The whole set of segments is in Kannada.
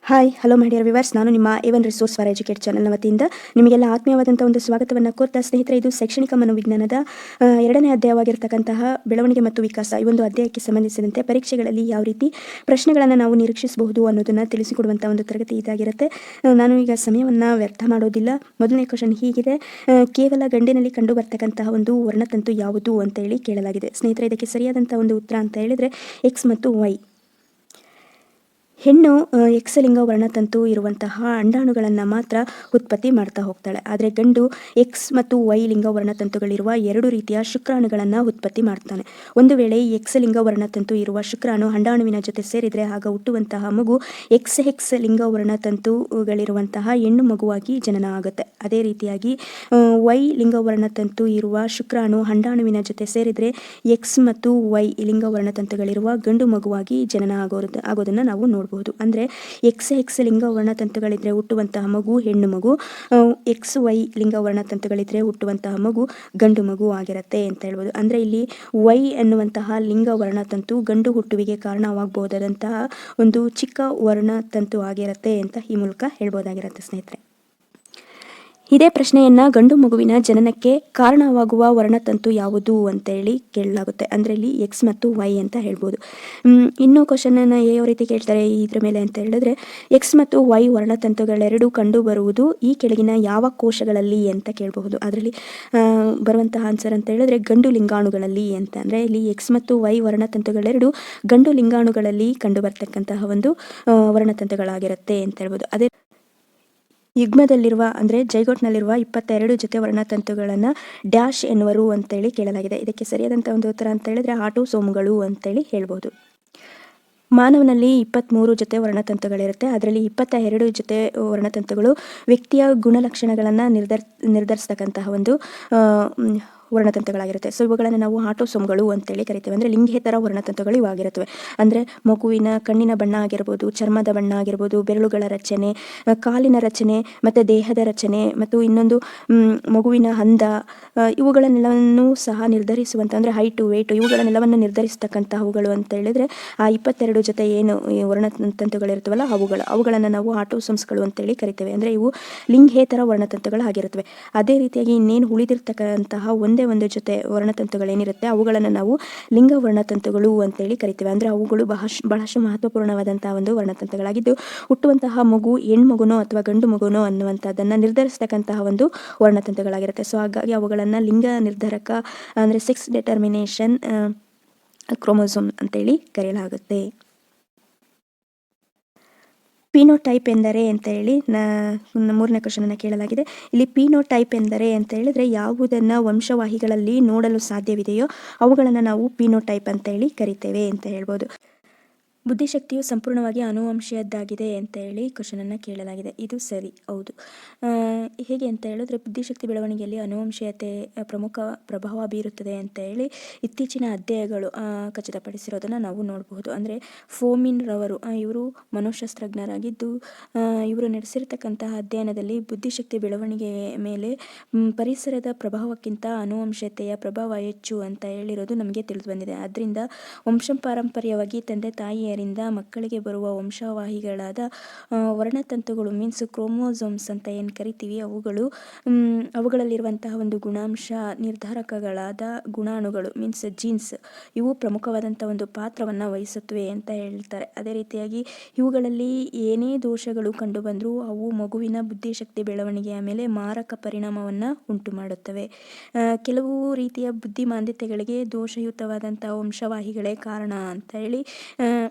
Hi hello my dear viewers, ನಾನು ನಿಮ್ಮ ಎವನ್ ರಿಸೋರ್ಸ್ ಫಾರ್ ಎಜುಕೇಟ್ ಚಾನಲ್ನ ವತಿಯಿಂದ ನಿಮಗೆಲ್ಲ ಆತ್ಮೀಯವಾದಂಥ ಒಂದು ಸ್ವಾಗತವನ್ನು ಕೋರ್ತಾ ಸ್ನೇಹಿತರೆ, ಇದು ಶೈಕ್ಷಣಿಕ ಮನೋವಿಜ್ಞಾನದ ಎರಡನೇ ಅಧ್ಯಾಯವಾಗಿರ್ತಕ್ಕಂತಹ ಬೆಳವಣಿಗೆ ಮತ್ತು ವಿಕಾಸ. ಈ ಒಂದು ಅಧ್ಯಾಯಕ್ಕೆ ಸಂಬಂಧಿಸಿದಂತೆ ಪರೀಕ್ಷೆಗಳಲ್ಲಿ ಯಾವ ರೀತಿ ಪ್ರಶ್ನೆಗಳನ್ನು ನಾವು ನಿರೀಕ್ಷಿಸಬಹುದು ಅನ್ನೋದನ್ನು ತಿಳಿಸಿಕೊಡುವಂಥ ಒಂದು ತರಗತಿ ಇದಾಗಿರುತ್ತೆ. ನಾನು ಈಗ ಸಮಯವನ್ನು ವ್ಯರ್ಥ ಮಾಡೋದಿಲ್ಲ. ಮೊದಲನೇ ಕ್ವಶನ್ ಹೀಗಿದೆ: ಕೇವಲ ಗಂಡಿನಲ್ಲಿ ಕಂಡು ಬರ್ತಕ್ಕಂತಹ ಒಂದು ವರ್ಣತಂತು ಯಾವುದು ಅಂತ ಹೇಳಿ ಕೇಳಲಾಗಿದೆ. ಸ್ನೇಹಿತರೆ, ಇದಕ್ಕೆ ಸರಿಯಾದಂಥ ಒಂದು ಉತ್ತರ ಅಂತ ಹೇಳಿದರೆ ಎಕ್ಸ್ ಮತ್ತು ವೈ. ಹೆಣ್ಣು ಎಕ್ಸ್ ಲಿಂಗ ವರ್ಣತಂತು ಇರುವಂತಹ ಅಂಡಾಣುಗಳನ್ನು ಮಾತ್ರ ಉತ್ಪತ್ತಿ ಮಾಡ್ತಾ ಹೋಗ್ತಾಳೆ. ಆದರೆ ಗಂಡು ಎಕ್ಸ್ ಮತ್ತು ವೈ ಲಿಂಗ ವರ್ಣತಂತುಗಳಿರುವ ಎರಡು ರೀತಿಯ ಶುಕ್ರಾಣುಗಳನ್ನು ಉತ್ಪತ್ತಿ ಮಾಡ್ತಾನೆ. ಒಂದು ವೇಳೆ ಎಕ್ಸ್ ಲಿಂಗ ವರ್ಣತಂತು ಇರುವ ಶುಕ್ರಾಣು ಅಂಡಾಣುವಿನ ಜೊತೆ ಸೇರಿದರೆ ಆಗ ಹುಟ್ಟುವಂತಹ ಮಗು ಎಕ್ಸ್ ಲಿಂಗ ವರ್ಣತಂತುಗಳಿರುವಂತಹ ಹೆಣ್ಣು ಮಗುವಾಗಿ ಜನನ ಆಗುತ್ತೆ. ಅದೇ ರೀತಿಯಾಗಿ ವೈ ಲಿಂಗ ವರ್ಣತಂತು ಇರುವ ಶುಕ್ರಾಣು ಅಂಡಾಣುವಿನ ಜೊತೆ ಸೇರಿದರೆ ಎಕ್ಸ್ ಮತ್ತು ವೈ ಲಿಂಗ ವರ್ಣತಂತುಗಳಿರುವ ಗಂಡು ಮಗುವಾಗಿ ಜನನ ಆಗೋದನ್ನು ನಾವು ನೋಡ್ಬೋದು. ಅಂದರೆ ಎಕ್ಸ್ ಲಿಂಗ ವರ್ಣತಂತುಗಳಿದ್ರೆ ಹುಟ್ಟುವಂತಹ ಮಗು ಹೆಣ್ಣು ಮಗು, ಎಕ್ಸ್ ವೈ ಲಿಂಗ ವರ್ಣತಂತುಗಳಿದ್ರೆ ಹುಟ್ಟುವಂತಹ ಮಗು ಗಂಡು ಮಗು ಆಗಿರುತ್ತೆ ಅಂತ ಹೇಳ್ಬೋದು. ಅಂದರೆ ಇಲ್ಲಿ ವೈ ಎನ್ನುವಂತಹ ಲಿಂಗ ವರ್ಣತಂತು ಗಂಡು ಹುಟ್ಟುವಿಗೆ ಕಾರಣವಾಗಬಹುದಾದಂತಹ ಒಂದು ಚಿಕ್ಕ ವರ್ಣತಂತು ಆಗಿರುತ್ತೆ ಅಂತ ಈ ಮೂಲಕ ಹೇಳ್ಬೋದಾಗಿರುತ್ತೆ ಸ್ನೇಹಿತರೆ. ಇದೇ ಪ್ರಶ್ನೆಯನ್ನು ಗಂಡು ಮಗುವಿನ ಜನನಕ್ಕೆ ಕಾರಣವಾಗುವ ವರ್ಣತಂತು ಯಾವುದು ಅಂತೇಳಿ ಕೇಳಲಾಗುತ್ತೆ. ಅಂದರೆ ಇಲ್ಲಿ ಎಕ್ಸ್ ಮತ್ತು ವೈ ಅಂತ ಹೇಳ್ಬೋದು. ಇನ್ನೂ ಕ್ವಶನನ್ನು ಯಾವ ರೀತಿ ಕೇಳ್ತಾರೆ ಇದ್ರ ಮೇಲೆ ಅಂತ ಹೇಳಿದ್ರೆ, ಎಕ್ಸ್ ಮತ್ತು ವೈ ವರ್ಣತಂತುಗಳೆರಡು ಕಂಡು ಬರುವುದು ಈ ಕೆಳಗಿನ ಯಾವ ಕೋಶಗಳಲ್ಲಿ ಅಂತ ಕೇಳಬಹುದು. ಅದರಲ್ಲಿ ಬರುವಂತಹ ಆನ್ಸರ್ ಅಂತ ಹೇಳಿದ್ರೆ ಗಂಡು ಲಿಂಗಾಣುಗಳಲ್ಲಿ ಅಂತ. ಅಂದರೆ ಇಲ್ಲಿ ಎಕ್ಸ್ ಮತ್ತು ವೈ ವರ್ಣತಂತುಗಳೆರಡು ಗಂಡು ಲಿಂಗಾಣುಗಳಲ್ಲಿ ಕಂಡು ಬರ್ತಕ್ಕಂತಹ ಒಂದು ವರ್ಣತಂತುಗಳಾಗಿರುತ್ತೆ ಅಂತ ಹೇಳ್ಬೋದು. ಅದೇ ಯುಗ್ಮದಲ್ಲಿರುವ ಅಂದರೆ ಜೈಗೋಟ್ನಲ್ಲಿರುವ 22 ಜೊತೆ ವರ್ಣತಂತುಗಳನ್ನು ಡ್ಯಾಶ್ ಎನ್ನುವರು ಅಂತೇಳಿ ಕೇಳಲಾಗಿದೆ. ಇದಕ್ಕೆ ಸರಿಯಾದಂಥ ಒಂದು ಉತ್ತರ ಅಂತ ಹೇಳಿದ್ರೆ ಆಟೋಸೋಮ್ಗಳು ಅಂತೇಳಿ ಹೇಳ್ಬೋದು. ಮಾನವನಲ್ಲಿ 23 ಜೊತೆ ವರ್ಣತಂತುಗಳಿರುತ್ತೆ. ಅದರಲ್ಲಿ 22 ಜೊತೆ ವರ್ಣತಂತುಗಳು ವ್ಯಕ್ತಿಯ ಗುಣಲಕ್ಷಣಗಳನ್ನು ನಿರ್ಧರಿಸ್ತಕ್ಕಂತಹ ಒಂದು ವರ್ಣತಂತುಗಳಾಗಿರುತ್ತೆ. ಸೊ ಇವುಗಳನ್ನು ನಾವು ಆಟೋಸೋಮ್ಗಳು ಅಂತೇಳಿ ಕರಿತೇವೆ. ಅಂದರೆ ಲಿಂಗೇತರ ವರ್ಣತಂತುಗಳು ಇವಾಗಿರುತ್ತವೆ. ಅಂದರೆ ಮಗುವಿನ ಕಣ್ಣಿನ ಬಣ್ಣ ಆಗಿರ್ಬೋದು, ಚರ್ಮದ ಬಣ್ಣ ಆಗಿರ್ಬೋದು, ಬೆರಳುಗಳ ರಚನೆ, ಕಾಲಿನ ರಚನೆ ಮತ್ತು ದೇಹದ ರಚನೆ ಮತ್ತು ಇನ್ನೊಂದು ಮಗುವಿನ ಅಂದ, ಇವುಗಳನ್ನೆಲ್ಲವನ್ನು ಸಹ ನಿರ್ಧರಿಸುವಂಥ ಅಂದರೆ ಹೈಟು ವೇಟು ಇವುಗಳನ್ನೆಲ್ಲವನ್ನು ನಿರ್ಧರಿಸ್ತಕ್ಕಂತಹವುಗಳು ಅಂತ ಹೇಳಿದರೆ ಆ 22 ಜೊತೆ ಏನು ವರ್ಣತಂತುಗಳಿರ್ತವಲ್ಲ ಅವುಗಳನ್ನು ನಾವು ಆಟೋಸೋಮ್ಸ್ಗಳು ಅಂತೇಳಿ ಕರಿತೇವೆ. ಅಂದರೆ ಇವು ಲಿಂಗೇತರ ವರ್ಣತಂತುಗಳಾಗಿರುತ್ತವೆ. ಅದೇ ರೀತಿಯಾಗಿ ಇನ್ನೇನು ಉಳಿದಿರ್ತಕ್ಕಂತಹ ಒಂದೇ ಒಂದು ಜೊತೆ ವರ್ಣತಂತುಗಳೇನಿರುತ್ತೆ ಅವುಗಳನ್ನು ನಾವು ಲಿಂಗ ವರ್ಣತಂತುಗಳು ಅಂತೇಳಿ ಕರಿತೇವೆ. ಅಂದರೆ ಅವುಗಳು ಬಹಳಷ್ಟು ಮಹತ್ವಪೂರ್ಣವಾದಂತಹ ಒಂದು ವರ್ಣತಂತುಗಳಾಗಿದ್ದು ಹುಟ್ಟುವಂತಹ ಮಗು ಹೆಣ್ಮಗುನೋ ಅಥವಾ ಗಂಡು ಮಗುನೋ ಅನ್ನುವಂಥದ್ದನ್ನು ನಿರ್ಧರಿಸ್ತಕ್ಕಂತಹ ಒಂದು ವರ್ಣತಂತುಗಳಾಗಿರುತ್ತೆ. ಸೊ ಹಾಗಾಗಿ ಅವುಗಳನ್ನು ಲಿಂಗ ನಿರ್ಧಾರಕ ಅಂದರೆ ಸೆಕ್ಸ್ ಡಿಟರ್ಮಿನೇಷನ್ ಕ್ರೋಮೋಸೋಮ್ ಅಂತೇಳಿ ಕರೆಯಲಾಗುತ್ತೆ. ಪೀನೋಟೈಪ್ ಎಂದರೆ ಅಂತ ಹೇಳಿ ಮೂರನೇ ಕ್ವಶನನ್ನು ಕೇಳಲಾಗಿದೆ. ಇಲ್ಲಿ ಪೀನೋಟೈಪ್ ಎಂದರೆ ಅಂತ ಹೇಳಿದ್ರೆ ಯಾವುದನ್ನು ವಂಶವಾಹಿಗಳಲ್ಲಿ ನೋಡಲು ಸಾಧ್ಯವಿದೆಯೋ ಅವುಗಳನ್ನು ನಾವು ಪೀನೋಟೈಪ್ ಅಂತ ಹೇಳಿ ಕರಿತೇವೆ ಅಂತ ಹೇಳ್ಬೋದು. ಬುದ್ಧಿಶಕ್ತಿಯು ಸಂಪೂರ್ಣವಾಗಿ ಆನುವಂಶೀಯದ್ದಾಗಿದೆ ಅಂತ ಹೇಳಿ ಕ್ವಶನನ್ನು ಕೇಳಲಾಗಿದೆ. ಇದು ಸರಿ, ಹೌದು. ಹೇಗೆ ಅಂತ ಹೇಳಿದ್ರೆ ಬುದ್ಧಿಶಕ್ತಿ ಬೆಳವಣಿಗೆಯಲ್ಲಿ ಆನುವಂಶೀಯತೆ ಪ್ರಮುಖ ಪ್ರಭಾವ ಬೀರುತ್ತದೆ ಅಂತ ಹೇಳಿ ಇತ್ತೀಚಿನ ಅಧ್ಯಯನಗಳು ಖಚಿತಪಡಿಸಿರೋದನ್ನು ನಾವು ನೋಡಬಹುದು. ಅಂದರೆ ಫೋಮಿನ್ ರವರು ಇವರು ಮನೋಶಾಸ್ತ್ರಜ್ಞರಾಗಿದ್ದು ಇವರು ನಡೆಸಿರ್ತಕ್ಕಂತಹ ಅಧ್ಯಯನದಲ್ಲಿ ಬುದ್ಧಿಶಕ್ತಿ ಬೆಳವಣಿಗೆ ಮೇಲೆ ಪರಿಸರದ ಪ್ರಭಾವಕ್ಕಿಂತ ಆನುವಂಶೀಯತೆಯ ಪ್ರಭಾವ ಹೆಚ್ಚು ಅಂತ ಹೇಳಿರೋದು ನಮಗೆ ತಿಳಿದು ಬಂದಿದೆ. ಅದರಿಂದ ವಂಶಪಾರಂಪರ್ಯವಾಗಿ ತಂದೆ ತಾಯಿಯರಿಂದ ಮಕ್ಕಳಿಗೆ ಬರುವ ವಂಶವಾಹಿಗಳಾದ ವರ್ಣತಂತುಗಳು ಮೀನ್ಸ್ ಕ್ರೋಮೋಸೋಮ್ಸ್ ಅಂತ ಏನು ಕರಿತೀವಿ ಅವುಗಳಲ್ಲಿರುವಂತಹ ಒಂದು ಗುಣಾಂಶ ನಿರ್ಧಾರಕಗಳಾದ ಗುಣಾಣುಗಳು ಮೀನ್ಸ್ ಜೀನ್ಸ್ ಇವು ಪ್ರಮುಖವಾದಂಥ ಒಂದು ಪಾತ್ರವನ್ನು ವಹಿಸುತ್ತವೆ ಅಂತ ಹೇಳ್ತಾರೆ. ಅದೇ ರೀತಿಯಾಗಿ ಇವುಗಳಲ್ಲಿ ಏನೇ ದೋಷಗಳು ಕಂಡು ಬಂದರೂ ಅವು ಮಗುವಿನ ಬುದ್ಧಿಶಕ್ತಿ ಬೆಳವಣಿಗೆಯ ಮೇಲೆ ಮಾರಕ ಪರಿಣಾಮವನ್ನು ಉಂಟು ಮಾಡುತ್ತವೆ. ಕೆಲವು ರೀತಿಯ ಬುದ್ಧಿಮಾಂದ್ಯತೆಗಳಿಗೆ ದೋಷಯುತವಾದಂಥ ವಂಶವಾಹಿಗಳೇ ಕಾರಣ ಅಂತ ಹೇಳಿ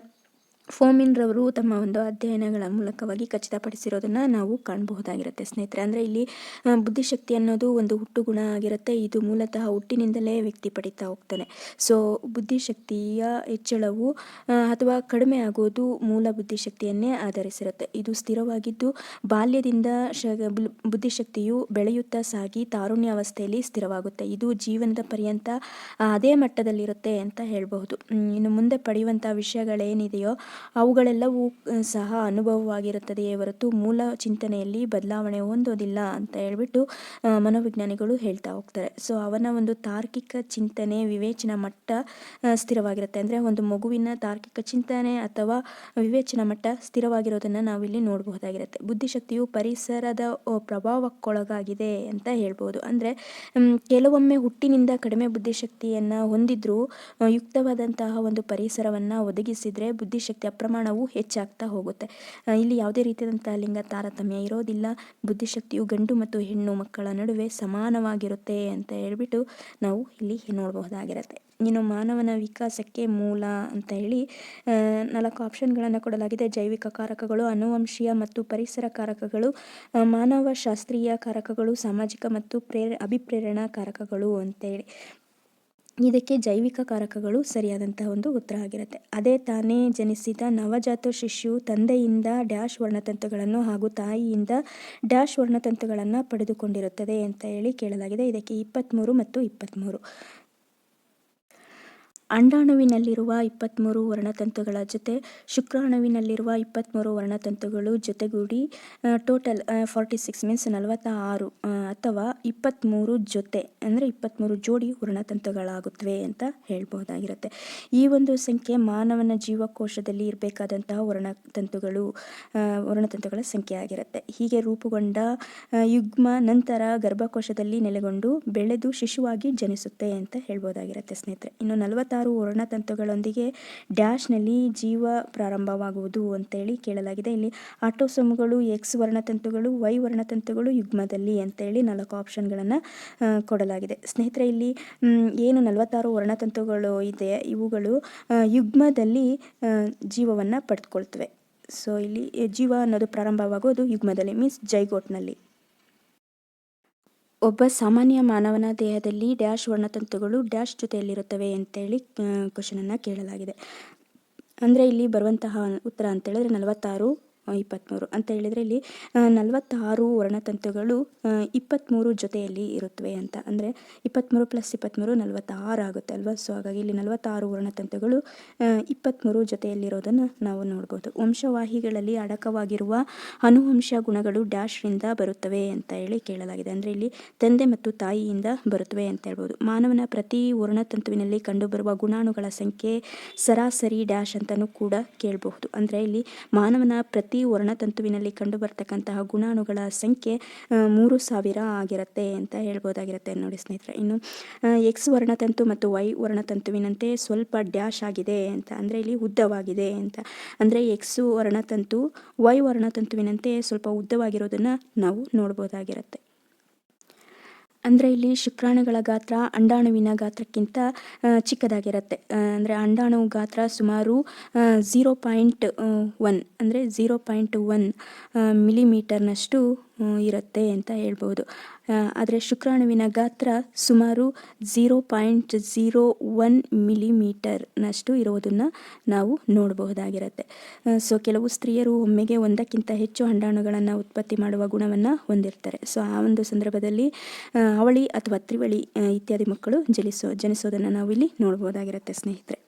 ಫೋಮಿನ್ ರವರು ತಮ್ಮ ಒಂದು ಅಧ್ಯಯನಗಳ ಮೂಲಕವಾಗಿ ಖಚಿತಪಡಿಸಿರೋದನ್ನು ನಾವು ಕಾಣಬಹುದಾಗಿರುತ್ತೆ ಸ್ನೇಹಿತರೆ. ಅಂದರೆ ಇಲ್ಲಿ ಬುದ್ಧಿಶಕ್ತಿ ಅನ್ನೋದು ಒಂದು ಹುಟ್ಟು ಗುಣ ಆಗಿರುತ್ತೆ. ಇದು ಮೂಲತಃ ಹುಟ್ಟಿನಿಂದಲೇ ವ್ಯಕ್ತಿ ಪಡಿತಾ ಹೋಗ್ತಾನೆ. ಸೊ ಬುದ್ಧಿಶಕ್ತಿಯ ಹೆಚ್ಚಳವು ಅಥವಾ ಕಡಿಮೆ ಆಗೋದು ಮೂಲ ಬುದ್ಧಿಶಕ್ತಿಯನ್ನೇ ಆಧರಿಸಿರುತ್ತೆ. ಇದು ಸ್ಥಿರವಾಗಿದ್ದು ಬಾಲ್ಯದಿಂದ ಬುದ್ಧಿಶಕ್ತಿಯು ಬೆಳೆಯುತ್ತಾ ಸಾಗಿ ತಾರುಣ್ಯಾವಸ್ಥೆಯಲ್ಲಿ ಸ್ಥಿರವಾಗುತ್ತೆ. ಇದು ಜೀವನದ ಪರ್ಯಂತ ಅದೇ ಮಟ್ಟದಲ್ಲಿರುತ್ತೆ ಅಂತ ಹೇಳಬಹುದು. ಇನ್ನು ಮುಂದೆ ಪಡೆಯುವಂಥ ವಿಷಯಗಳೇನಿದೆಯೋ ಅವುಗಳೆಲ್ಲವೂ ಸಹ ಅನುಭವವಾಗಿರುತ್ತದೆಯೇ ಹೊರತು ಮೂಲ ಚಿಂತನೆಯಲ್ಲಿ ಬದಲಾವಣೆ ಹೊಂದೋದಿಲ್ಲ ಅಂತ ಹೇಳ್ಬಿಟ್ಟು ಮನೋವಿಜ್ಞಾನಿಗಳು ಹೇಳ್ತಾ ಹೋಗ್ತಾರೆ. ಸೊ ಅವನ ಒಂದು ತಾರ್ಕಿಕ ಚಿಂತನೆ ವಿವೇಚನಾ ಮಟ್ಟ ಸ್ಥಿರವಾಗಿರುತ್ತೆ. ಅಂದರೆ ಒಂದು ಮಗುವಿನ ತಾರ್ಕಿಕ ಚಿಂತನೆ ಅಥವಾ ವಿವೇಚನಾ ಮಟ್ಟ ಸ್ಥಿರವಾಗಿರೋದನ್ನು ನಾವಿಲ್ಲಿ ನೋಡಬಹುದಾಗಿರುತ್ತೆ. ಬುದ್ಧಿಶಕ್ತಿಯು ಪರಿಸರದ ಪ್ರಭಾವಕ್ಕೊಳಗಾಗಿದೆ ಅಂತ ಹೇಳ್ಬೋದು. ಅಂದರೆ ಕೆಲವೊಮ್ಮೆ ಹುಟ್ಟಿನಿಂದ ಕಡಿಮೆ ಬುದ್ಧಿಶಕ್ತಿಯನ್ನು ಹೊಂದಿದ್ರೂ ಯುಕ್ತವಾದಂತಹ ಒಂದು ಪರಿಸರವನ್ನು ಒದಗಿಸಿದರೆ ಬುದ್ಧಿಶಕ್ತಿಯ ಪ್ರಮಾಣವು ಹೆಚ್ಚಾಗ್ತಾ ಹೋಗುತ್ತೆ. ಇಲ್ಲಿ ಯಾವುದೇ ರೀತಿಯಾದಂತಹ ಲಿಂಗ ತಾರತಮ್ಯ ಇರೋದಿಲ್ಲ. ಬುದ್ಧಿಶಕ್ತಿಯು ಗಂಡು ಮತ್ತು ಹೆಣ್ಣು ಮಕ್ಕಳ ನಡುವೆ ಸಮಾನವಾಗಿರುತ್ತೆ ಅಂತ ಹೇಳ್ಬಿಟ್ಟು ನಾವು ಇಲ್ಲಿ ನೋಡಬಹುದಾಗಿರುತ್ತೆ. ಇನ್ನು ಮಾನವನ ವಿಕಾಸಕ್ಕೆ ಮೂಲ ಅಂತ ಹೇಳಿ 4 ಆಪ್ಷನ್ಗಳನ್ನು ಕೊಡಲಾಗಿದೆ. ಜೈವಿಕ ಕಾರಕಗಳು, ಆನುವಂಶೀಯ ಮತ್ತು ಪರಿಸರ ಕಾರಕಗಳು, ಮಾನವಶಾಸ್ತ್ರೀಯ ಕಾರಕಗಳು, ಸಾಮಾಜಿಕ ಮತ್ತು ಅಭಿಪ್ರೇರಣಾ ಕಾರಕಗಳು ಅಂತೇಳಿ. ಇದಕ್ಕೆ ಜೈವಿಕ ಕಾರಕಗಳು ಸರಿಯಾದಂತಹ ಒಂದು ಉತ್ತರ ಆಗಿರುತ್ತೆ. ಅದೇ ತಾನೇ ಜನಿಸಿದ ನವಜಾತ ಶಿಶು ತಂದೆಯಿಂದ ಡ್ಯಾಶ್ ವರ್ಣತಂತುಗಳನ್ನು ಹಾಗೂ ತಾಯಿಯಿಂದ ಡ್ಯಾಶ್ ವರ್ಣತಂತುಗಳನ್ನು ಪಡೆದುಕೊಂಡಿರುತ್ತದೆ ಅಂತ ಹೇಳಿ ಕೇಳಲಾಗಿದೆ. ಇದಕ್ಕೆ 23 ಮತ್ತು 23. ಅಂಡಾಣುವಿನಲ್ಲಿರುವ 23 ವರ್ಣತಂತುಗಳ ಜೊತೆ ಶುಕ್ರಾಣುವಿನಲ್ಲಿರುವ 23 ವರ್ಣತಂತುಗಳು ಜೊತೆಗೂಡಿ ಟೋಟಲ್ 46 ಮೀನ್ಸ್ 46 ಅಥವಾ 23 ಜೊತೆ ಅಂದರೆ 23 ಜೋಡಿ ವರ್ಣತಂತುಗಳಾಗುತ್ತವೆ ಅಂತ ಹೇಳ್ಬಹುದಾಗಿರುತ್ತೆ. ಈ ಒಂದು ಸಂಖ್ಯೆ ಮಾನವನ ಜೀವಕೋಶದಲ್ಲಿ ಇರಬೇಕಾದಂತಹ ವರ್ಣತಂತುಗಳ ಸಂಖ್ಯೆ ಆಗಿರುತ್ತೆ. ಹೀಗೆ ರೂಪುಗೊಂಡ ಯುಗ್ಮ ನಂತರ ಗರ್ಭಕೋಶದಲ್ಲಿ ನೆಲೆಗೊಂಡು ಬೆಳೆದು ಶಿಶುವಾಗಿ ಜನಿಸುತ್ತೆ ಅಂತ ಹೇಳ್ಬೋದಾಗಿರುತ್ತೆ ಸ್ನೇಹಿತರೆ. ಇನ್ನು 46 ವರ್ಣತಂತುಗಳೊಂದಿಗೆ ಡ್ಯಾಶ್ನಲ್ಲಿ ಜೀವ ಪ್ರಾರಂಭವಾಗುವುದು ಅಂತೇಳಿ ಕೇಳಲಾಗಿದೆ. ಇಲ್ಲಿ ಆಟೋಸೋಮ್ಗಳು, ಎಕ್ಸ್ ವರ್ಣತಂತುಗಳು, ವೈ ವರ್ಣತಂತುಗಳು ಯುಗ್ಮದಲ್ಲಿ ಅಂತೇಳಿ 4 ಆಪ್ಷನ್ಗಳನ್ನು ಕೊಡಲಾಗಿದೆ. ಸ್ನೇಹಿತರೆ, ಇಲ್ಲಿ ಏನು 46 ವರ್ಣತಂತುಗಳು ಇದೆ ಇವುಗಳು ಯುಗ್ಮದಲ್ಲಿ ಜೀವವನ್ನು ಪಡೆದುಕೊಳ್ತವೆ. ಸೊ ಇಲ್ಲಿ ಜೀವ ಅನ್ನೋದು ಪ್ರಾರಂಭವಾಗೋದು ಯುಗ್ಮದಲ್ಲಿ ಮೀನ್ಸ್ ಜೈಗೋಟ್ನಲ್ಲಿ. ಒಬ್ಬ ಸಾಮಾನ್ಯ ಮಾನವನ ದೇಹದಲ್ಲಿ ಡ್ಯಾಶ್ ವರ್ಣತಂತುಗಳು ಡ್ಯಾಶ್ ಜೊತೆಯಲ್ಲಿರುತ್ತವೆ ಅಂತೇಳಿ ಕ್ವಶನನ್ನು ಕೇಳಲಾಗಿದೆ. ಅಂದರೆ ಇಲ್ಲಿ ಬರುವಂತಹ ಉತ್ತರ ಅಂತೇಳಿದ್ರೆ 46, 23 ಅಂತ ಹೇಳಿದರೆ ಇಲ್ಲಿ 46 ವರ್ಣತಂತುಗಳು 23 ಜೊತೆಯಲ್ಲಿ ಇರುತ್ತವೆ ಅಂತ. ಅಂದರೆ 23 + 23 46 ಆಗುತ್ತೆ ಅಲ್ವಾ. ಸೊ ಹಾಗಾಗಿ ಇಲ್ಲಿ 46 ವರ್ಣತಂತುಗಳು 23 ಜೊತೆಯಲ್ಲಿರೋದನ್ನು ನಾವು ನೋಡ್ಬೋದು. ವಂಶವಾಹಿಗಳಲ್ಲಿ ಅಡಕವಾಗಿರುವ ಅನುವಂಶ ಗುಣಗಳು ಡ್ಯಾಶ್ರಿಂದ ಬರುತ್ತವೆ ಅಂತ ಹೇಳಿ ಕೇಳಲಾಗಿದೆ. ಅಂದರೆ ಇಲ್ಲಿ ತಂದೆ ಮತ್ತು ತಾಯಿಯಿಂದ ಬರುತ್ತವೆ ಅಂತ ಹೇಳ್ಬೋದು. ಮಾನವನ ಪ್ರತಿ ವರ್ಣತಂತುವಿನಲ್ಲಿ ಕಂಡುಬರುವ ಗುಣಾಣುಗಳ ಸಂಖ್ಯೆ ಸರಾಸರಿ ಡ್ಯಾಶ್ ಅಂತಲೂ ಕೂಡ ಕೇಳಬಹುದು. ಅಂದರೆ ಇಲ್ಲಿ ಮಾನವನ ಪ್ರತಿ ವರ್ಣತಂತುವಿನಲ್ಲಿ ಕಂಡುಬರ್ತಕ್ಕಂತಹ ಗುಣಾಣುಗಳ ಸಂಖ್ಯೆ 3000 ಆಗಿರುತ್ತೆ ಅಂತ ಹೇಳ್ಬೋದಾಗಿರುತ್ತೆ ನೋಡಿ ಸ್ನೇಹಿತರೆ. ಇನ್ನು ಎಕ್ಸ್ ವರ್ಣತಂತು ಮತ್ತು ವೈ ವರ್ಣತಂತುವಿನಂತೆ ಸ್ವಲ್ಪ ಡ್ಯಾಶ್ ಆಗಿದೆ ಅಂತ. ಅಂದರೆ ಇಲ್ಲಿ ಉದ್ದವಾಗಿದೆ ಅಂತ. ಅಂದರೆ ಎಕ್ಸ್ ವರ್ಣತಂತು ವೈ ವರ್ಣತಂತುವಿನಂತೆ ಸ್ವಲ್ಪ ಉದ್ದವಾಗಿರೋದನ್ನು ನಾವು ನೋಡ್ಬೋದಾಗಿರುತ್ತೆ. ಅಂದರೆ ಇಲ್ಲಿ ಶುಕ್ರಾಣುಗಳ ಗಾತ್ರ ಅಂಡಾಣುವಿನ ಗಾತ್ರಕ್ಕಿಂತ ಚಿಕ್ಕದಾಗಿರುತ್ತೆ. ಅಂದರೆ ಅಂಡಾಣು ಗಾತ್ರ ಸುಮಾರು 0.1 ಅಂದರೆ 0.1 ಮಿಲಿಮೀಟರ್ನಷ್ಟು ಇರುತ್ತೆ ಅಂತ ಹೇಳ್ಬೋದು. ಆದರೆ ಶುಕ್ರಾಣುವಿನ ಗಾತ್ರ ಸುಮಾರು 0.01 ಮಿಲಿಮೀಟರ್ನಷ್ಟು ಇರೋದನ್ನು ನಾವು ನೋಡಬಹುದಾಗಿರುತ್ತೆ. ಸೊ ಕೆಲವು ಸ್ತ್ರೀಯರು ಒಮ್ಮೆಗೆ ಒಂದಕ್ಕಿಂತ ಹೆಚ್ಚು ಅಂಡಾಣುಗಳನ್ನು ಉತ್ಪತ್ತಿ ಮಾಡುವ ಗುಣವನ್ನು ಹೊಂದಿರ್ತಾರೆ. ಸೊ ಆ ಒಂದು ಸಂದರ್ಭದಲ್ಲಿ ಅವಳಿ ಅಥವಾ ತ್ರಿವಳಿ ಇತ್ಯಾದಿ ಮಕ್ಕಳು ಜನಿಸೋದನ್ನು ನಾವು ಇಲ್ಲಿ ನೋಡಬಹುದಾಗಿರುತ್ತೆ ಸ್ನೇಹಿತರೆ.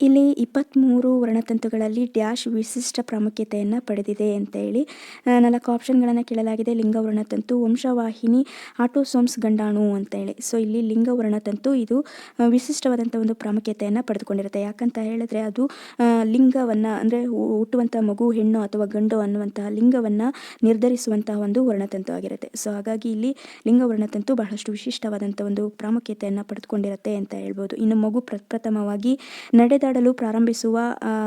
ಇಲ್ಲಿ 23 ವರ್ಣತಂತುಗಳಲ್ಲಿ ಡ್ಯಾಶ್ ವಿಶಿಷ್ಟ ಪ್ರಾಮುಖ್ಯತೆಯನ್ನು ಪಡೆದಿದೆ ಅಂತ ಹೇಳಿ 4 ಆಪ್ಷನ್ಗಳನ್ನು ಕೇಳಲಾಗಿದೆ. ಲಿಂಗ ವರ್ಣತಂತು, ವಂಶವಾಹಿನಿ, ಆಟೋಸೋಮ್ಸ್, ಗಂಡಾಣು ಅಂತ ಹೇಳಿ. ಸೊ ಇಲ್ಲಿ ಲಿಂಗ ವರ್ಣತಂತು ಇದು ವಿಶಿಷ್ಟವಾದಂಥ ಒಂದು ಪ್ರಾಮುಖ್ಯತೆಯನ್ನು ಪಡೆದುಕೊಂಡಿರುತ್ತೆ. ಯಾಕಂತ ಹೇಳಿದ್ರೆ ಅದು ಲಿಂಗವನ್ನು ಅಂದರೆ ಹುಟ್ಟುವಂಥ ಮಗು ಹೆಣ್ಣು ಅಥವಾ ಗಂಡು ಅನ್ನುವಂತಹ ಲಿಂಗವನ್ನು ನಿರ್ಧರಿಸುವಂತಹ ಒಂದು ವರ್ಣತಂತು ಆಗಿರುತ್ತೆ. ಸೊ ಹಾಗಾಗಿ ಇಲ್ಲಿ ಲಿಂಗ ವರ್ಣತಂತು ಬಹಳಷ್ಟು ವಿಶಿಷ್ಟವಾದಂಥ ಒಂದು ಪ್ರಾಮುಖ್ಯತೆಯನ್ನು ಪಡೆದುಕೊಂಡಿರುತ್ತೆ ಅಂತ ಹೇಳ್ಬೋದು. ಇನ್ನು ಮಗು ಪ್ರಪ್ರಥಮವಾಗಿ ನಡೆದಾಡಲು ಪ್ರಾರಂಭಿಸುವ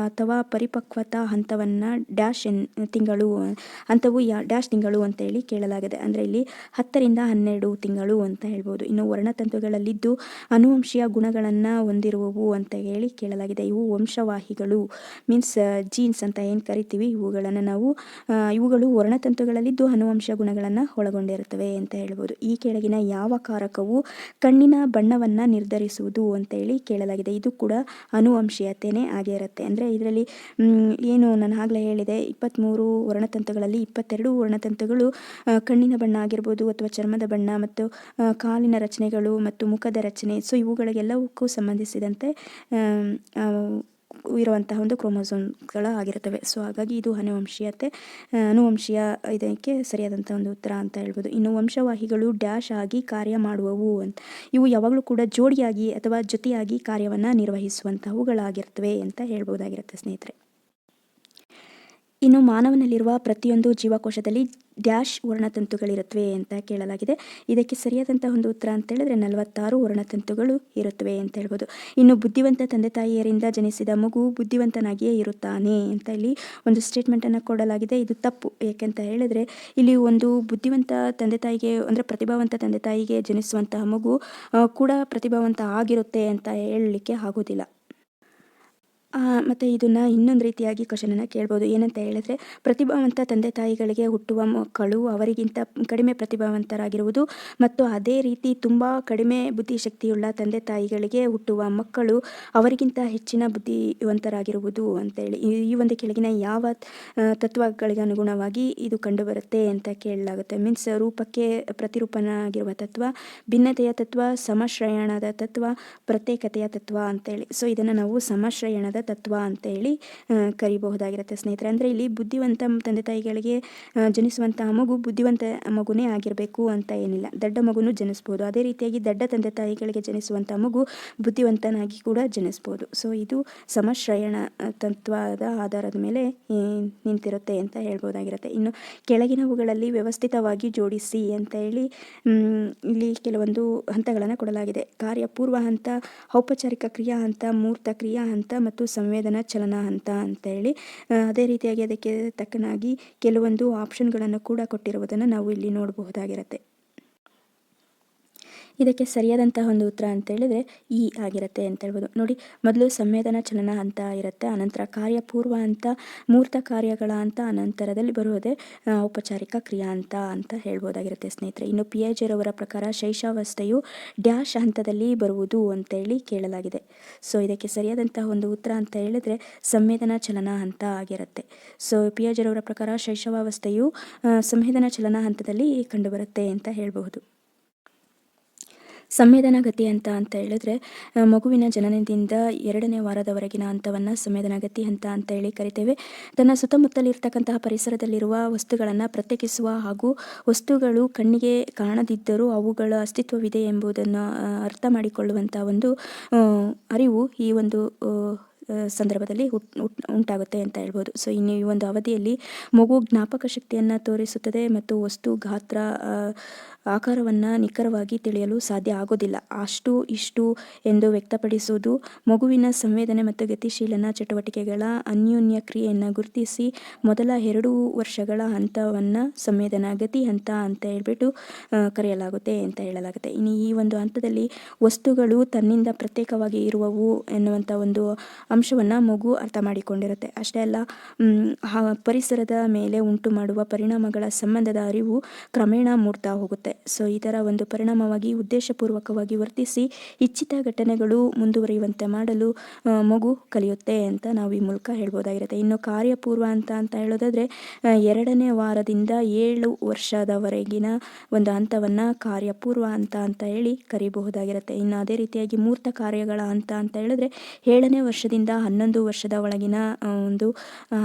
ಅಥವಾ ಪರಿಪಕ್ವತಾ ಹಂತವನ್ನು ಡ್ಯಾಶ್ ತಿಂಗಳು ಹಂತವು ಡ್ಯಾಶ್ ತಿಂಗಳು ಅಂತ ಹೇಳಿ ಕೇಳಲಾಗಿದೆ. ಅಂದರೆ ಇಲ್ಲಿ 10 ರಿಂದ 12 ತಿಂಗಳು ಅಂತ ಹೇಳ್ಬೋದು. ಇನ್ನು ವರ್ಣತಂತುಗಳಲ್ಲಿದ್ದು ಅನುವಂಶೀಯ ಗುಣಗಳನ್ನು ಹೊಂದಿರುವವು ಅಂತ ಹೇಳಿ ಕೇಳಲಾಗಿದೆ. ಇವು ವಂಶವಾಹಿಗಳು ಮೀನ್ಸ್ ಜೀನ್ಸ್ ಅಂತ ಏನು ಕರಿತೀವಿ ಇವುಗಳು ವರ್ಣತಂತುಗಳಲ್ಲಿದ್ದು ಅನುವಂಶೀಯ ಗುಣಗಳನ್ನು ಒಳಗೊಂಡಿರುತ್ತವೆ ಅಂತ ಹೇಳ್ಬೋದು. ಈ ಕೆಳಗಿನ ಯಾವ ಕಾರಕವು ಕಣ್ಣಿನ ಬಣ್ಣವನ್ನು ನಿರ್ಧರಿಸುವುದು ಅಂತ ಹೇಳಿ ಕೇಳಲಾಗಿದೆ. ಇದು ಕೂಡ ಅನುವಂಶೀಯತೆಯೇ ಆಗಿರುತ್ತೆ. ಅಂದರೆ ಇದರಲ್ಲಿ ಏನು ನಾನು ಆಗಲೇ ಹೇಳಿದೆ 23 ವರ್ಣತಂತುಗಳಲ್ಲಿ 22 ವರ್ಣತಂತುಗಳು ಕಣ್ಣಿನ ಬಣ್ಣ ಆಗಿರ್ಬೋದು ಅಥವಾ ಚರ್ಮದ ಬಣ್ಣ ಮತ್ತು ಕಾಲಿನ ರಚನೆಗಳು ಮತ್ತು ಮುಖದ ರಚನೆ. ಸೊ ಇವುಗಳಿಗೆಲ್ಲವಕ್ಕೂ ಸಂಬಂಧಿಸಿದಂತೆ ಇರುವಂತಹ ಒಂದು ಕ್ರೋಮೋಸೋಮ್ಗಳ ಆಗಿರುತ್ತವೆ. ಸೊ ಹಾಗಾಗಿ ಇದು ಅನುವಂಶೀಯ ಇದಕ್ಕೆ ಸರಿಯಾದಂಥ ಒಂದು ಉತ್ತರ ಅಂತ ಹೇಳ್ಬೋದು. ಇನ್ನು ವಂಶವಾಹಿಗಳು ಡ್ಯಾಶ್ ಆಗಿ ಕಾರ್ಯ ಮಾಡುವವು ಅಂತ, ಇವು ಯಾವಾಗಲೂ ಕೂಡ ಜೋಡಿಯಾಗಿ ಅಥವಾ ಜೊತೆಯಾಗಿ ಕಾರ್ಯವನ್ನು ನಿರ್ವಹಿಸುವಂತಹವುಗಳಾಗಿರ್ತವೆ ಅಂತ ಹೇಳ್ಬೋದಾಗಿರುತ್ತೆ ಸ್ನೇಹಿತರೆ. ಇನ್ನು ಮಾನವನಲ್ಲಿರುವ ಪ್ರತಿಯೊಂದು ಜೀವಕೋಶದಲ್ಲಿ ಡ್ಯಾಶ್ ವರ್ಣತಂತುಗಳಿರುತ್ತವೆ ಅಂತ ಕೇಳಲಾಗಿದೆ. ಇದಕ್ಕೆ ಸರಿಯಾದಂಥ ಒಂದು ಉತ್ತರ ಅಂತ ಹೇಳಿದ್ರೆ 46 ವರ್ಣತಂತುಗಳು ಇರುತ್ತವೆ ಅಂತ ಹೇಳ್ಬೋದು. ಇನ್ನು ಬುದ್ಧಿವಂತ ತಂದೆ ತಾಯಿಯರಿಂದ ಜನಿಸಿದ ಮಗು ಬುದ್ಧಿವಂತನಾಗಿಯೇ ಇರುತ್ತಾನೆ ಅಂತ ಇಲ್ಲಿ ಒಂದು ಸ್ಟೇಟ್ಮೆಂಟನ್ನು ಕೊಡಲಾಗಿದೆ. ಇದು ತಪ್ಪು. ಏಕೆಂತ ಹೇಳಿದ್ರೆ ಇಲ್ಲಿ ಒಂದು ಬುದ್ಧಿವಂತ ತಂದೆ ತಾಯಿಗೆ ಅಂದರೆ ಪ್ರತಿಭಾವಂತ ತಂದೆ ತಾಯಿಗೆ ಜನಿಸುವಂತಹ ಮಗು ಕೂಡ ಪ್ರತಿಭಾವಂತ ಆಗಿರುತ್ತೆ ಅಂತ ಹೇಳಲಿಕ್ಕೆ ಆಗೋದಿಲ್ಲ. ಮತ್ತು ಇದನ್ನು ಇನ್ನೊಂದು ರೀತಿಯಾಗಿ ಕ್ವಶನನ್ನು ಕೇಳ್ಬೋದು. ಏನಂತ ಹೇಳಿದ್ರೆ ಪ್ರತಿಭಾವಂತ ತಂದೆ ತಾಯಿಗಳಿಗೆ ಹುಟ್ಟುವ ಮಕ್ಕಳು ಅವರಿಗಿಂತ ಕಡಿಮೆ ಪ್ರತಿಭಾವಂತರಾಗಿರುವುದು ಮತ್ತು ಅದೇ ರೀತಿ ತುಂಬ ಕಡಿಮೆ ಬುದ್ಧಿಶಕ್ತಿಯುಳ್ಳ ತಂದೆ ತಾಯಿಗಳಿಗೆ ಹುಟ್ಟುವ ಮಕ್ಕಳು ಅವರಿಗಿಂತ ಹೆಚ್ಚಿನ ಬುದ್ಧಿವಂತರಾಗಿರುವುದು ಅಂತೇಳಿ ಈ ಒಂದು ಕೆಳಗಿನ ಯಾವ ತತ್ವಗಳಿಗೆ ಅನುಗುಣವಾಗಿ ಇದು ಕಂಡುಬರುತ್ತೆ ಅಂತ ಕೇಳಲಾಗುತ್ತೆ. ಮೀನ್ಸ್ ರೂಪಕ್ಕೆ ಪ್ರತಿರೂಪನಾಗಿರುವ ತತ್ವ, ಭಿನ್ನತೆಯ ತತ್ವ, ಸಮಶ್ರಯಣದ ತತ್ವ, ಪ್ರತ್ಯೇಕತೆಯ ತತ್ವ ಅಂತೇಳಿ. ಸೊ ಇದನ್ನು ನಾವು ಸಮಶ್ರಯಣದ ತತ್ವ ಅಂತ ಹೇಳಿ ಕರಿಬಹುದಾಗಿರುತ್ತೆ ಸ್ನೇಹಿತರೆ. ಅಂದರೆ ಇಲ್ಲಿ ಬುದ್ಧಿವಂತ ತಂದೆ ತಾಯಿಗಳಿಗೆ ಜನಿಸುವಂತಹ ಮಗು ಬುದ್ಧಿವಂತ ಮಗುನೇ ಆಗಿರಬೇಕು ಅಂತ ಏನಿಲ್ಲ, ದಡ್ಡ ಮಗುನೂ ಜನಿಸ್ಬೋದು. ಅದೇ ರೀತಿಯಾಗಿ ದಡ್ಡ ತಂದೆ ತಾಯಿಗಳಿಗೆ ಜನಿಸುವಂಥ ಮಗು ಬುದ್ಧಿವಂತನಾಗಿ ಕೂಡ ಜನಿಸ್ಬೋದು. ಸೊ ಇದು ಸಮಶ್ರಯಣ ತತ್ವದ ಆಧಾರದ ಮೇಲೆ ನಿಂತಿರುತ್ತೆ ಅಂತ ಹೇಳ್ಬೋದಾಗಿರುತ್ತೆ. ಇನ್ನು ಕೆಳಗಿನವುಗಳಲ್ಲಿ ವ್ಯವಸ್ಥಿತವಾಗಿ ಜೋಡಿಸಿ ಅಂತ ಹೇಳಿ ಇಲ್ಲಿ ಕೆಲವೊಂದು ಹಂತಗಳನ್ನು ಕೊಡಲಾಗಿದೆ. ಕಾರ್ಯಪೂರ್ವ ಹಂತ, ಔಪಚಾರಿಕ ಕ್ರಿಯಾ ಹಂತ, ಮೂರ್ತ ಕ್ರಿಯಾ ಹಂತ ಮತ್ತು ಸಂವೇದನಾ ಚಲನಾ ಹಂತ ಅಂತ ಹೇಳಿ ಅದೇ ರೀತಿಯಾಗಿ ಅದಕ್ಕೆ ತಕ್ಕನಾಗಿ ಕೆಲವೊಂದು ಆಪ್ಷನ್ಗಳನ್ನು ಕೂಡ ಕೊಟ್ಟಿರುವುದನ್ನು ನಾವು ಇಲ್ಲಿ ನೋಡಬಹುದಾಗಿರುತ್ತೆ. ಇದಕ್ಕೆ ಸರಿಯಾದಂತಹ ಒಂದು ಉತ್ತರ ಅಂತ ಹೇಳಿದ್ರೆ ಈ ಆಗಿರುತ್ತೆ ಅಂತ ಹೇಳ್ಬೋದು. ನೋಡಿ, ಮೊದಲು ಸಂವೇದನಾ ಚಲನಾ ಹಂತ ಇರುತ್ತೆ, ಅನಂತರ ಕಾರ್ಯಪೂರ್ವ ಹಂತ, ಮೂರ್ತ ಕಾರ್ಯಗಳ ಹಂತ, ಅನಂತರದಲ್ಲಿ ಬರುವುದೇ ಔಪಚಾರಿಕ ಕ್ರಿಯಾ ಹಂತ ಅಂತ ಹೇಳ್ಬೋದಾಗಿರುತ್ತೆ ಸ್ನೇಹಿತರೆ. ಇನ್ನು ಪಿಯಾಜೆರವರ ಪ್ರಕಾರ ಶೈಶಾವಸ್ಥೆಯು ಡ್ಯಾಶ್ ಹಂತದಲ್ಲಿ ಬರುವುದು ಅಂತೇಳಿ ಕೇಳಲಾಗಿದೆ. ಸೊ ಇದಕ್ಕೆ ಸರಿಯಾದಂತಹ ಒಂದು ಉತ್ತರ ಅಂತ ಹೇಳಿದ್ರೆ ಸಂವೇದನಾ ಚಲನಾ ಹಂತ ಆಗಿರುತ್ತೆ. ಸೊ ಪಿಯಾಜೆರವರ ಪ್ರಕಾರ ಶೈಶವಾವಸ್ಥೆಯು ಸಂವೇದನಾ ಚಲನಾ ಹಂತದಲ್ಲಿ ಕಂಡುಬರುತ್ತೆ ಅಂತ ಹೇಳಬಹುದು. ಸಂವೇದನಾ ಗತಿ ಹಂತ ಅಂತ ಹೇಳಿದ್ರೆ ಮಗುವಿನ ಜನನದಿಂದ 2ನೇ ವಾರದವರೆಗಿನ ಹಂತವನ್ನು ಸಂವೇದನಾ ಗತಿ ಹಂತ ಅಂತ ಹೇಳಿ ಕರಿತೇವೆ. ತನ್ನ ಸುತ್ತಮುತ್ತಲಿರ್ತಕ್ಕಂತಹ ಪರಿಸರದಲ್ಲಿರುವ ವಸ್ತುಗಳನ್ನು ಪ್ರತ್ಯೇಕಿಸುವ ಹಾಗೂ ವಸ್ತುಗಳು ಕಣ್ಣಿಗೆ ಕಾಣದಿದ್ದರೂ ಅವುಗಳ ಅಸ್ತಿತ್ವವಿದೆ ಎಂಬುದನ್ನು ಅರ್ಥ ಮಾಡಿಕೊಳ್ಳುವಂಥ ಒಂದು ಅರಿವು ಈ ಒಂದು ಸಂದರ್ಭದಲ್ಲಿ ಉಂಟಾಗುತ್ತೆ ಅಂತ ಹೇಳ್ಬೋದು. ಸೊ ಇನ್ನು ಈ ಒಂದು ಅವಧಿಯಲ್ಲಿ ಮಗು ಜ್ಞಾಪಕ ಶಕ್ತಿಯನ್ನು ತೋರಿಸುತ್ತದೆ ಮತ್ತು ವಸ್ತು ಗಾತ್ರ ಆಕಾರವನ್ನು ನಿಖರವಾಗಿ ತಿಳಿಯಲು ಸಾಧ್ಯ ಆಗೋದಿಲ್ಲ. ಅಷ್ಟು ಇಷ್ಟು ಎಂದು ವ್ಯಕ್ತಪಡಿಸುವುದು ಮಗುವಿನ ಸಂವೇದನೆ ಮತ್ತು ಗತಿಶೀಲನ ಚಟುವಟಿಕೆಗಳ ಅನ್ಯೋನ್ಯ ಕ್ರಿಯೆಯನ್ನು ಗುರುತಿಸಿ ಮೊದಲ 2 ವರ್ಷಗಳ ಹಂತವನ್ನು ಸಂವೇದನಾ ಗತಿ ಹಂತ ಅಂತ ಹೇಳ್ಬಿಟ್ಟು ಕರೆಯಲಾಗುತ್ತೆ ಅಂತ ಹೇಳಲಾಗುತ್ತೆ. ಇನ್ನು ಈ ಒಂದು ಹಂತದಲ್ಲಿ ವಸ್ತುಗಳು ತನ್ನಿಂದ ಪ್ರತ್ಯೇಕವಾಗಿ ಇರುವವು ಎನ್ನುವಂಥ ಒಂದು ಅಂಶವನ್ನು ಮಗು ಅರ್ಥ ಮಾಡಿಕೊಂಡಿರುತ್ತೆ. ಅಷ್ಟೇ ಅಲ್ಲ, ಪರಿಸರದ ಮೇಲೆ ಉಂಟು ಮಾಡುವ ಪರಿಣಾಮಗಳ ಸಂಬಂಧದ ಅರಿವು ಕ್ರಮೇಣ ಮೂಡ್ತಾ ಹೋಗುತ್ತೆ. ಸೊ ಇದರ ಒಂದು ಪರಿಣಾಮವಾಗಿ ಉದ್ದೇಶಪೂರ್ವಕವಾಗಿ ವರ್ತಿಸಿ ಇಚ್ಛಿತ ಘಟನೆಗಳು ಮುಂದುವರಿಯುವಂತೆ ಮಾಡಲು ಮಗು ಕಲಿಯುತ್ತೆ ಅಂತ ನಾವು ಈ ಮೂಲಕ ಹೇಳ್ಬೋದಾಗಿರುತ್ತೆ. ಇನ್ನು ಕಾರ್ಯಪೂರ್ವ ಅಂತ ಹೇಳೋದಾದ್ರೆ 2ನೇ ವಾರದಿಂದ 7 ವರ್ಷದವರೆಗಿನ ಒಂದು ಹಂತವನ್ನು ಕಾರ್ಯಪೂರ್ವ ಹಂತ ಅಂತ ಹೇಳಿ ಕರಿಬಹುದಾಗಿರುತ್ತೆ. ಇನ್ನು ಅದೇ ರೀತಿಯಾಗಿ ಮೂರ್ತ ಕಾರ್ಯಗಳ ಹಂತ ಅಂತ ಹೇಳಿದ್ರೆ 7ನೇ ವರ್ಷದಿಂದ 11 ವರ್ಷದ ಒಳಗಿನ ಒಂದು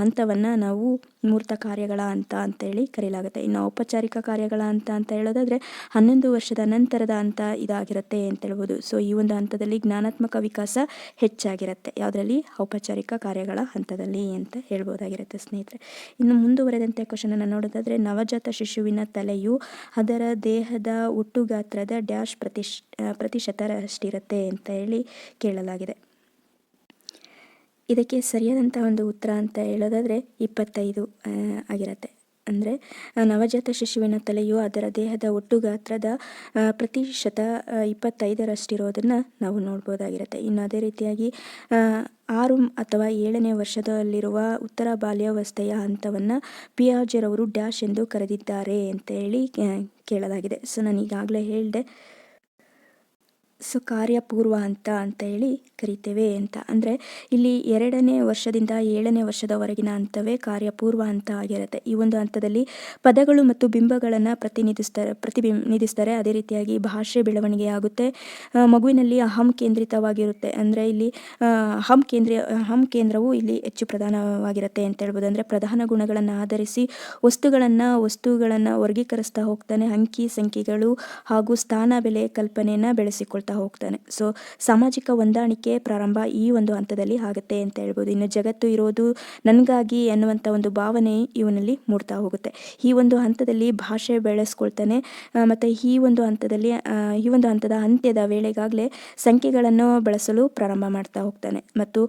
ಹಂತವನ್ನು ನಾವು ಮೂರ್ತ ಕಾರ್ಯಗಳ ಹಂತ ಅಂತೇಳಿ ಕರೆಯಲಾಗುತ್ತೆ. ಇನ್ನು ಔಪಚಾರಿಕ ಕಾರ್ಯಗಳ ಹಂತ ಅಂತ ಹೇಳೋದಾದ್ರೆ 11 ವರ್ಷದ ನಂತರದ ಹಂತ ಇದಾಗಿರುತ್ತೆ ಅಂತ ಹೇಳ್ಬೋದು. ಸೊ ಈ ಒಂದು ಹಂತದಲ್ಲಿ ಜ್ಞಾನಾತ್ಮಕ ವಿಕಾಸ ಹೆಚ್ಚಾಗಿರುತ್ತೆ. ಯಾವುದರಲ್ಲಿ? ಔಪಚಾರಿಕ ಕಾರ್ಯಗಳ ಹಂತದಲ್ಲಿ ಅಂತ ಹೇಳ್ಬೋದಾಗಿರುತ್ತೆ ಸ್ನೇಹಿತರೆ. ಇನ್ನು ಮುಂದುವರೆದಂತೆ ಕ್ವಶನ್ ಅನ್ನು ನೋಡೋದಾದ್ರೆ ನವಜಾತ ಶಿಶುವಿನ ತಲೆಯು ಅದರ ದೇಹದ ಒಟ್ಟು ಗಾತ್ರದ ಡ್ಯಾಶ್ ಪ್ರತಿಶತರಷ್ಟಿರುತ್ತೆ ಅಂತ ಹೇಳಿ ಕೇಳಲಾಗಿದೆ. ಇದಕ್ಕೆ ಸರಿಯಾದಂಥ ಒಂದು ಉತ್ತರ ಅಂತ ಹೇಳೋದಾದರೆ 25 ಆಗಿರುತ್ತೆ. ಅಂದರೆ ನವಜಾತ ಶಿಶುವಿನ ತಲೆಯು ಅದರ ದೇಹದ ಒಟ್ಟು ಗಾತ್ರದ ಪ್ರತಿಶತ 25ರಷ್ಟಿರೋದನ್ನು ನಾವು ನೋಡ್ಬೋದಾಗಿರುತ್ತೆ. ಇನ್ನು ಅದೇ ರೀತಿಯಾಗಿ 6 ಅಥವಾ 7ನೇ ವರ್ಷದಲ್ಲಿರುವ ಉತ್ತರ ಬಾಲ್ಯಾವಸ್ಥೆಯ ಹಂತವನ್ನು ಪಿಯಾಜೆರವರು ಡ್ಯಾಶ್ ಎಂದು ಕರೆದಿದ್ದಾರೆ ಅಂತ ಹೇಳಿ ಕೇಳಲಾಗಿದೆ. ಸೊ ನಾನು ಈಗಾಗಲೇ ಹೇಳಿದೆ, ಸೊ ಕಾರ್ಯಪೂರ್ವ ಹಂತ ಅಂತ ಹೇಳಿ ಕರಿತೇವೆ ಅಂತ. ಅಂದರೆ ಇಲ್ಲಿ 2ನೇ ವರ್ಷದಿಂದ 7ನೇ ವರ್ಷದವರೆಗಿನ ಹಂತವೇ ಕಾರ್ಯಪೂರ್ವ ಹಂತ ಆಗಿರುತ್ತೆ. ಈ ಒಂದು ಹಂತದಲ್ಲಿ ಪದಗಳು ಮತ್ತು ಬಿಂಬಗಳನ್ನು ಪ್ರತಿನಿಧಿಸ್ತಾರೆ. ಅದೇ ರೀತಿಯಾಗಿ ಭಾಷೆ ಬೆಳವಣಿಗೆ ಆಗುತ್ತೆ. ಮಗುವಿನಲ್ಲಿ ಅಹಂ ಕೇಂದ್ರಿತವಾಗಿರುತ್ತೆ. ಅಂದರೆ ಇಲ್ಲಿ ಅಹಂ ಕೇಂದ್ರವು ಇಲ್ಲಿ ಹೆಚ್ಚು ಪ್ರಧಾನವಾಗಿರುತ್ತೆ ಅಂತ ಹೇಳ್ಬೋದು. ಅಂದರೆ ಪ್ರಧಾನ ಗುಣಗಳನ್ನು ಆಧರಿಸಿ ವಸ್ತುಗಳನ್ನು ವರ್ಗೀಕರಿಸ್ತಾ ಹೋಗ್ತಾನೆ. ಅಂಕಿ ಸಂಖ್ಯೆಗಳು ಹಾಗೂ ಸ್ಥಾನ ಬೆಲೆ ಕಲ್ಪನೆಯನ್ನು ಬೆಳೆಸಿಕೊಳ್ತಾ ಹೋಗ್ತಾನೆ. ಸೊ ಸಾಮಾಜಿಕ ಹೊಂದಾಣಿಕೆ ಪ್ರಾರಂಭ ಈ ಒಂದು ಹಂತದಲ್ಲಿ ಆಗುತ್ತೆ ಅಂತ ಹೇಳ್ಬೋದು. ಇನ್ನು ಜಗತ್ತು ಇರೋದು ನನಗಾಗಿ ಅನ್ನುವಂಥ ಒಂದು ಭಾವನೆ ಇವನಲ್ಲಿ ಮೂಡ್ತಾ ಹೋಗುತ್ತೆ. ಈ ಒಂದು ಹಂತದಲ್ಲಿ ಭಾಷೆ ಬೆಳೆಸ್ಕೊಳ್ತಾನೆ. ಮತ್ತು ಈ ಒಂದು ಹಂತದ ಅಂತ್ಯದ ವೇಳೆಗಾಗಲೇ ಸಂಖ್ಯೆಗಳನ್ನು ಬಳಸಲು ಪ್ರಾರಂಭ ಮಾಡ್ತಾ ಹೋಗ್ತಾನೆ. ಮತ್ತು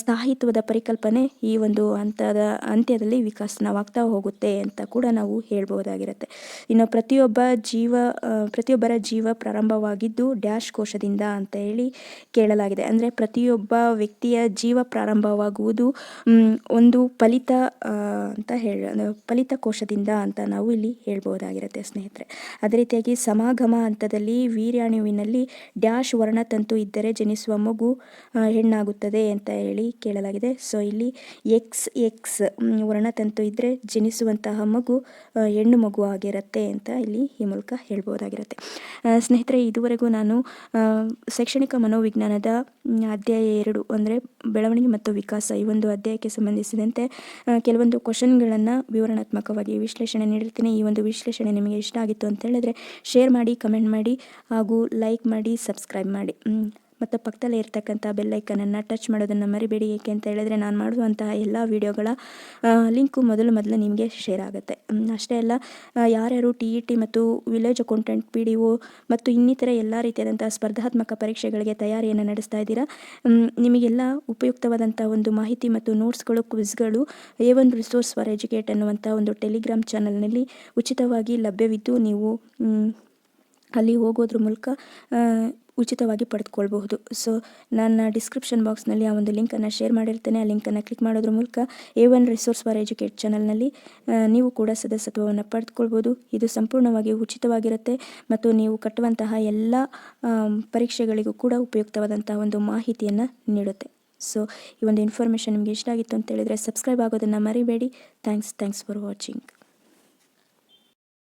ಸ್ಥಾಯಿತ್ವದ ಪರಿಕಲ್ಪನೆ ಈ ಒಂದು ಹಂತದ ಅಂತ್ಯದಲ್ಲಿ ವಿಕಸನವಾಗ್ತಾ ಹೋಗುತ್ತೆ ಅಂತ ಕೂಡ ನಾವು ಹೇಳ್ಬೋದಾಗಿರುತ್ತೆ. ಇನ್ನು ಪ್ರತಿಯೊಬ್ಬರ ಜೀವ ಪ್ರಾರಂಭವಾಗಿದ್ದು ಡ್ಯಾಶ್ ಕೋಶದಿಂದ ಅಂತ ಹೇಳಿ ಕೇಳಲಾಗಿದೆ. ಅಂದರೆ ಪ್ರತಿಯೊಬ್ಬ ವ್ಯಕ್ತಿಯ ಜೀವ ಪ್ರಾರಂಭವಾಗುವುದು ಒಂದು ಫಲಿತ ಕೋಶದಿಂದ ಅಂತ ನಾವು ಇಲ್ಲಿ ಹೇಳ್ಬೋದಾಗಿರುತ್ತೆ ಸ್ನೇಹಿತರೆ. ಅದೇ ರೀತಿಯಾಗಿ ಸಮಾಗಮ ಹಂತದಲ್ಲಿ ವೀರ್ಯಾಣುವಿನಲ್ಲಿ ಡ್ಯಾಶ್ ವರ್ಣತಂತು ಇದ್ದರೆ ಜನಿಸುವ ಮಗು ಹೆಣ್ಣಾಗುತ್ತದೆ ಅಂತ ಹೇಳಿ ಕೇಳಲಾಗಿದೆ. ಸೊ ಇಲ್ಲಿ XX ವರ್ಣತಂತು ಇದ್ದರೆ ಜನಿಸುವಂತಹ ಮಗು ಹೆಣ್ಣು ಮಗು ಆಗಿರುತ್ತೆ ಅಂತ ಇಲ್ಲಿ ಈ ಮೂಲಕ ಹೇಳ್ಬೋದಾಗಿರುತ್ತೆ. ಸ್ನೇಹಿತರೆ, ಇದುವರೆಗೂ ನಾನು ಶೈಕ್ಷಣಿಕ ಮನೋವಿಜ್ಞಾನದ ಅಧ್ಯಾಯ 2 ಅಂದರೆ ಬೆಳವಣಿಗೆ ಮತ್ತು ವಿಕಾಸ ಈ ಒಂದು ಅಧ್ಯಾಯಕ್ಕೆ ಸಂಬಂಧಿಸಿದಂತೆ ಕೆಲವೊಂದು ಕ್ವಶನ್ಗಳನ್ನು ವಿವರಣಾತ್ಮಕವಾಗಿ ವಿಶ್ಲೇಷಣೆ ನೀಡಿರ್ತೀನಿ. ಈ ಒಂದು ವಿಶ್ಲೇಷಣೆ ನಿಮಗೆ ಇಷ್ಟ ಆಗಿತ್ತು ಅಂತ ಹೇಳಿದ್ರೆ ಶೇರ್ ಮಾಡಿ, ಕಮೆಂಟ್ ಮಾಡಿ ಹಾಗೂ ಲೈಕ್ ಮಾಡಿ, ಸಬ್ಸ್ಕ್ರೈಬ್ ಮಾಡಿ. ಮತ್ತು ಪಕ್ಕದಲ್ಲೇ ಇರ್ತಕ್ಕಂಥ ಬೆಲ್ಲೈಕನನ್ನು ಟಚ್ ಮಾಡೋದನ್ನು ಮರಿಬೇಡಿ. ಏಕೆ ಅಂತ ಹೇಳಿದ್ರೆ ನಾನು ಮಾಡುವಂತಹ ಎಲ್ಲ ವಿಡಿಯೋಗಳ ಲಿಂಕು ಮೊದಲು ನಿಮಗೆ ಶೇರ್ ಆಗುತ್ತೆ. ಅಷ್ಟೇ ಅಲ್ಲ, ಯಾರ್ಯಾರು TET ಮತ್ತು ವಿಲೇಜ್ ಅಕೌಂಟೆಂಟ್ PDO ಮತ್ತು ಇನ್ನಿತರ ಎಲ್ಲ ರೀತಿಯಾದಂಥ ಸ್ಪರ್ಧಾತ್ಮಕ ಪರೀಕ್ಷೆಗಳಿಗೆ ತಯಾರಿಯನ್ನು ನಡೆಸ್ತಾ ಇದ್ದೀರಾ, ನಿಮಗೆಲ್ಲ ಉಪಯುಕ್ತವಾದಂಥ ಒಂದು ಮಾಹಿತಿ ಮತ್ತು ನೋಟ್ಸ್ಗಳು, ಕ್ವಿಜ್ಗಳು A1 ರಿಸೋರ್ಸ್ ಫಾರ್ ಎಜುಕೇಟ್ ಅನ್ನುವಂಥ ಒಂದು ಟೆಲಿಗ್ರಾಮ್ ಚಾನಲ್ನಲ್ಲಿ ಉಚಿತವಾಗಿ ಲಭ್ಯವಿದ್ದು ನೀವು ಅಲ್ಲಿ ಹೋಗೋದ್ರ ಮೂಲಕ ಉಚಿತವಾಗಿ ಪಡೆದುಕೊಳ್ಬಹುದು. ಸೊ ನನ್ನ ಡಿಸ್ಕ್ರಿಪ್ಷನ್ ಬಾಕ್ಸ್ನಲ್ಲಿ ಆ ಒಂದು ಲಿಂಕನ್ನು ಶೇರ್ ಮಾಡಿರ್ತೇನೆ. ಆ ಲಿಂಕನ್ನು ಕ್ಲಿಕ್ ಮಾಡೋದ್ರ ಮೂಲಕ A1 ರಿಸೋರ್ಸ್ ಫಾರ್ ಎಜುಕೇಟ್ ಚಾನಲ್ನಲ್ಲಿ ನೀವು ಕೂಡ ಸದಸ್ಯತ್ವವನ್ನು ಪಡೆದುಕೊಳ್ಬೋದು. ಇದು ಸಂಪೂರ್ಣವಾಗಿ ಉಚಿತವಾಗಿರುತ್ತೆ ಮತ್ತು ನೀವು ಕಟ್ಟುವಂತಹ ಎಲ್ಲ ಪರೀಕ್ಷೆಗಳಿಗೂ ಕೂಡ ಉಪಯುಕ್ತವಾದಂಥ ಒಂದು ಮಾಹಿತಿಯನ್ನು ನೀಡುತ್ತೆ. ಸೊ ಈ ಒಂದು ಇನ್ಫಾರ್ಮೇಷನ್ ನಿಮಗೆ ಇಷ್ಟ ಆಗಿತ್ತು ಅಂತ ಹೇಳಿದರೆ ಸಬ್ಸ್ಕ್ರೈಬ್ ಆಗೋದನ್ನು ಮರಿಬೇಡಿ. Thanks for watching.